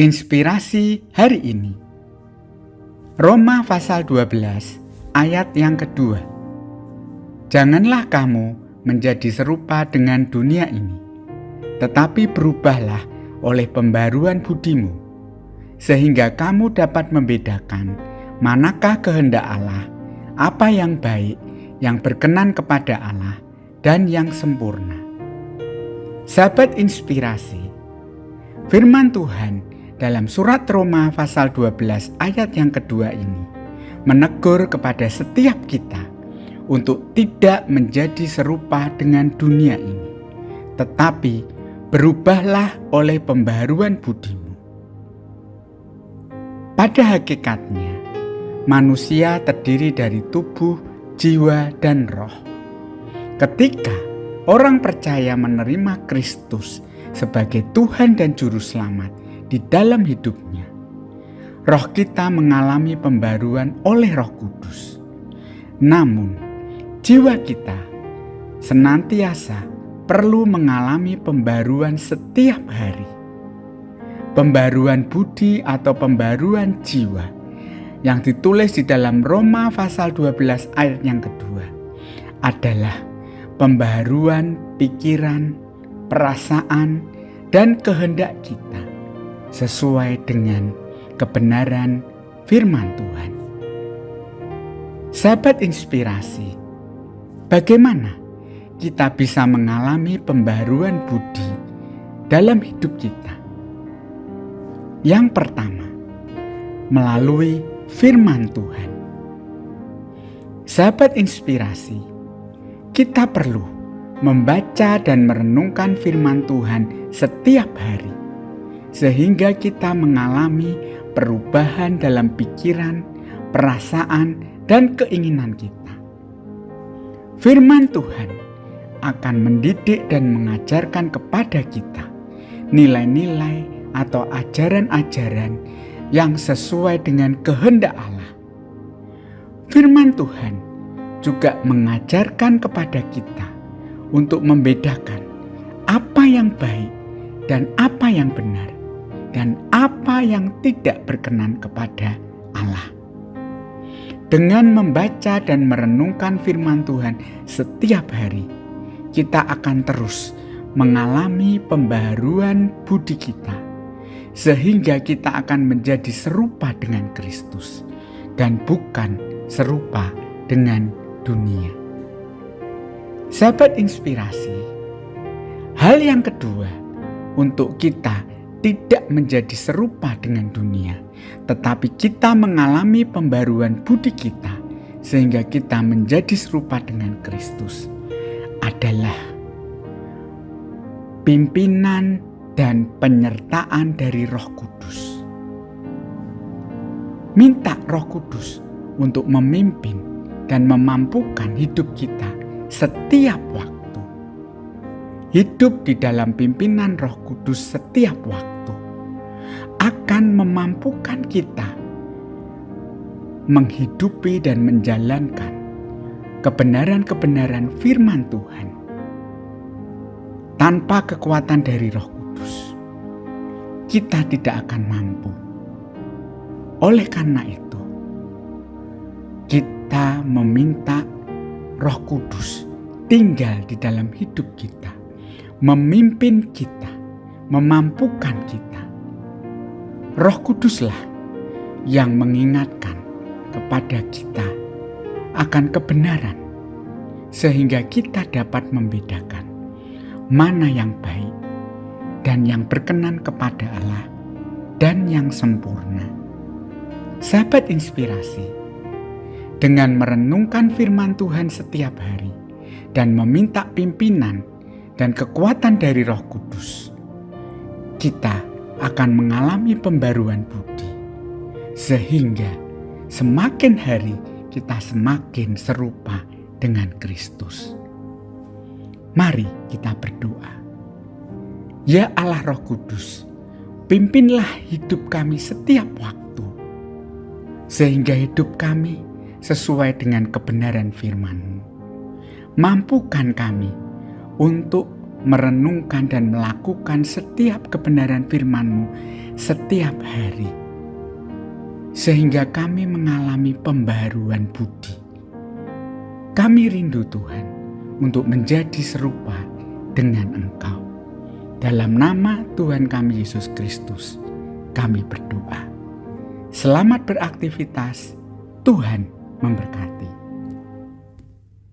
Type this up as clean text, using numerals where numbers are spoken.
Inspirasi hari ini. Roma pasal 12 ayat yang kedua. Janganlah kamu menjadi serupa dengan dunia ini, tetapi berubahlah oleh pembaruan budimu, sehingga kamu dapat membedakan manakah kehendak Allah, apa yang baik, yang berkenan kepada Allah, dan yang sempurna. Sahabat inspirasi, firman Tuhan dalam surat Roma pasal 12 ayat yang kedua ini menegur kepada setiap kita untuk tidak menjadi serupa dengan dunia ini, tetapi berubahlah oleh pembaruan budimu. Pada hakikatnya, manusia terdiri dari tubuh, jiwa, dan roh. Ketika orang percaya menerima Kristus sebagai Tuhan dan Juru Selamat di dalam hidupnya, roh kita mengalami pembaruan oleh Roh Kudus. Namun, jiwa kita senantiasa perlu mengalami pembaruan setiap hari. Pembaruan budi atau pembaruan jiwa yang ditulis di dalam Roma pasal 12 ayat yang kedua adalah pembaruan pikiran, perasaan, dan kehendak kita sesuai dengan kebenaran firman Tuhan. Sahabat inspirasi, bagaimana kita bisa mengalami pembaruan budi dalam hidup kita? Yang pertama, melalui firman Tuhan. Sahabat inspirasi, kita perlu membaca dan merenungkan firman Tuhan setiap hari, sehingga kita mengalami perubahan dalam pikiran, perasaan, dan keinginan kita. Firman Tuhan akan mendidik dan mengajarkan kepada kita nilai-nilai atau ajaran-ajaran yang sesuai dengan kehendak Allah. Firman Tuhan juga mengajarkan kepada kita untuk membedakan apa yang baik dan apa yang benar, dan apa yang tidak berkenan kepada Allah. Dengan membaca dan merenungkan firman Tuhan setiap hari, kita akan terus mengalami pembaruan budi kita, sehingga kita akan menjadi serupa dengan Kristus dan bukan serupa dengan dunia. Sahabat inspirasi, hal yang kedua untuk kita tidak menjadi serupa dengan dunia, tetapi kita mengalami pembaruan budi kita sehingga kita menjadi serupa dengan Kristus adalah pimpinan dan penyertaan dari Roh Kudus. Minta Roh Kudus untuk memimpin dan memampukan hidup kita setiap waktu. Hidup di dalam pimpinan Roh Kudus setiap waktu akan memampukan kita menghidupi dan menjalankan kebenaran-kebenaran firman Tuhan. Tanpa kekuatan dari Roh Kudus, kita tidak akan mampu. Oleh karena itu, kita meminta Roh Kudus tinggal di dalam hidup kita, memimpin kita, memampukan kita. Roh Kuduslah yang mengingatkan kepada kita akan kebenaran, sehingga kita dapat membedakan mana yang baik dan yang berkenan kepada Allah dan yang sempurna. Sahabat inspirasi, dengan merenungkan firman Tuhan setiap hari dan meminta pimpinan dan kekuatan dari Roh Kudus, kita akan mengalami pembaruan budi, sehingga semakin hari kita semakin serupa dengan Kristus. Mari kita berdoa. Ya Allah Roh Kudus, pimpinlah hidup kami setiap waktu, sehingga hidup kami sesuai dengan kebenaran firman-Mu. Mampukan kami untuk merenungkan dan melakukan setiap kebenaran firman-Mu setiap hari, sehingga kami mengalami pembaharuan budi. Kami rindu Tuhan untuk menjadi serupa dengan Engkau. Dalam nama Tuhan kami Yesus Kristus, kami berdoa. Selamat beraktivitas, Tuhan memberkati.